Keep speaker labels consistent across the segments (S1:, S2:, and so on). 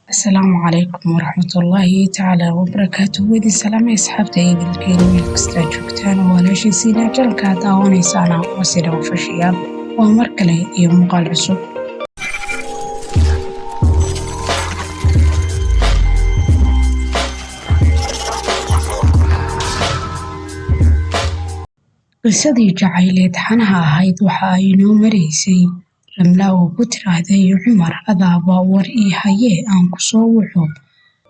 S1: السلام عليكم ورحمة الله تعالى وبركاته. ودي سلام يا أصحابتي قلكيني meel kasta joogtaan walaashiisiina jalka daawanaysaana waa sida official waa mar kale iyo muuqaal cusub. qisadii jacayleed xanaha ahayd waxa ay inoo maraysay ramla oo ku tiraahday Cumar adaaba war ii hayee aan ku soo waco.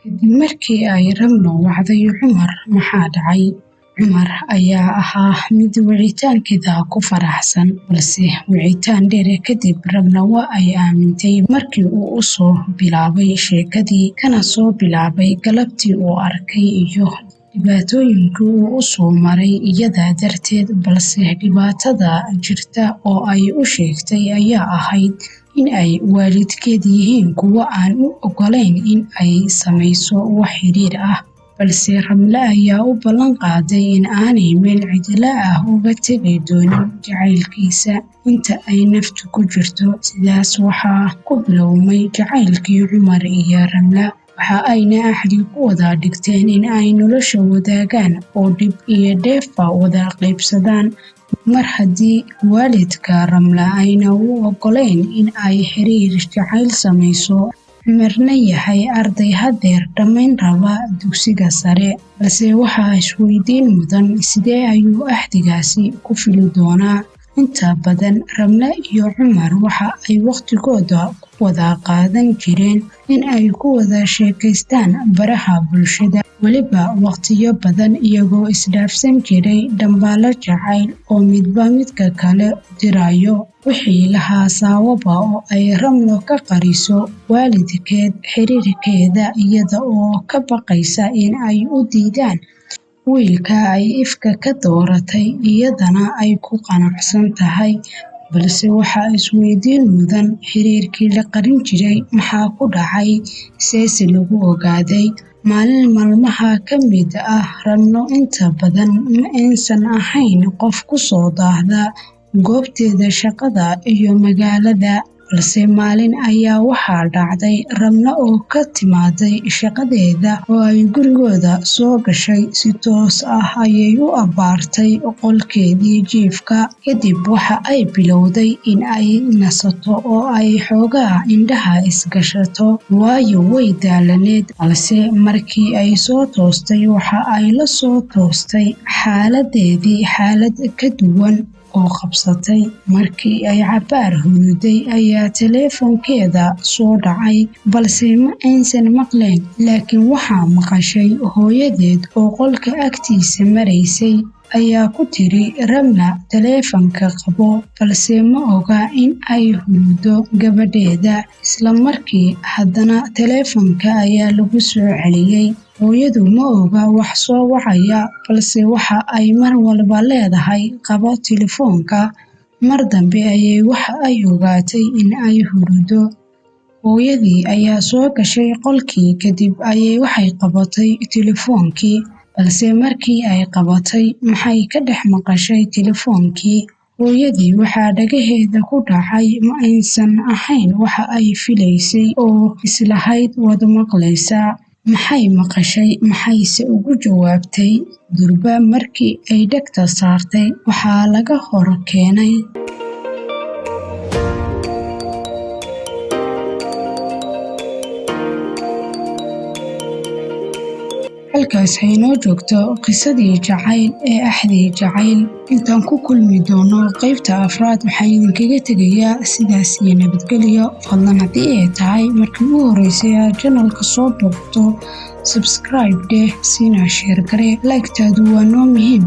S1: Kadib markii ay Ramlo wacday Cumar maxaa dhacay? Cumar ayaa ahaa mid wicitaankeeda ku faraxsan, balse wicitaan dheer kadib Ramla waa ay aamintay markii uu u soo bilaabay sheekadii kana soo bilaabay galabtii uu arkay iyo dhibaatooyinkii uu u soo maray iyada darteed. Balse dhibaatada jirta oo ay u sheegtay ayaa ahayd in ay waalidkeed yihiin kuwo aan u ogolayn in ay samayso wax xiriir ah. Balse Ramla ayaa u ballan qaaday in aanay meel cidla ah uga tegi doonin jacaylkiisa inta ay naftu ku jirto. Sidaas waxaa ku bilowmay jacaylkii Cumar iyo Ramla. Waxa ayna axdi ku wada dhigteen in ay nolosha wadaagaan oo dhib iyo dheefba wada qaybsadaan. Mar haddii waalidka Ramla ayna u ogolayn in ay xiriir jacayl samayso, Cumarna yahay arday hadeer dhammayn raba dugsiga sare. Balse waxaa isweydiin mudan sidee ayuu axdigaasi ku fili doonaa. Inta badan Ramla iyo Cumar waxa ay waqtigooda ku wada qaadan jireen in ay ku wada sheekaystaan baraha bulshada, weliba waqtiyo badan iyagoo isdhaafsan jiray dhambaalo jacayl oo midba midka kale u dirayo. Wixii lahaa sababa oo ay Ramlo ka qariso waalidkeed xiriirkeeda iyada oo ka baqaysa in ay u diidaan wiilka ay ifka ka dooratay iyadana ay ku qanacsan tahay. Balse waxaa isweydiin mudan xiriirkii la qarin jiray maxaa ku dhacay, seese lagu ogaaday. Maalin maalmaha ka mid ah Ramlo inta badan ma aysan ahayn qof ku soo daahda goobteeda shaqada iyo magaalada. Balse maalin ayaa waxaa dhacday Ramla oo ka timaaday shaqadeeda oo ay gurigooda soo gashay si toos ah ayay u abaartay qolkeedii jiifka. Kadib waxa ay bilowday in ay nasato oo ay xoogaa indhaha isgashato waayo way daalaneed. Balse markii ay soo toostay waxa ay la soo toostay xaaladeedii xaalad ka duwan oo qabsatay. Markii ay cabaar huruday ayaa taleefankeeda soo dhacay, balse ma aysan maqlayn. Laakiin waxaa maqashay hooyadeed oo qolka agtiisa maraysay ayaa ku tiri Ramla taleefanka qabo, balse ma oga in ay hurdo gabadheeda. Isla markii haddana taleefanka ayaa lagu soo celiyay. Hooyadu ma oga wax soo wacaya, balse waxa ay mar walba leedahay qabo telefoonka. Mar dambe ayay waxa ay ogaatay in ay hurdo. Hooyadii ayaa soo gashay qolkii kadib ayay waxay qabatay telefoonkii. Balse markii ay qabatay maxay ka dhex maqashay telefoonkii. Hooyadii waxaa dhagaheeda ku dhacay ma aysan ahayn waxa ay filaysay oo islahayd wad maqlaysaa. Maxay maqashay maxayse ugu jawaabtay? Durba markii ay dhagta saartay waxaa laga hor keenay halkaas haynoo joogto qisadii jacayl ee axdi jacayl. Intaan ku kulmi doono qaybta afraad waxaan idinkaga tegayaa sidaas iyo nabadgelyo. Fadlan haddii ay tahay markii ugu horeysay aad channelka soo booqato, subscribe dheh, siina share garee, like-taadu waa noo muhiim.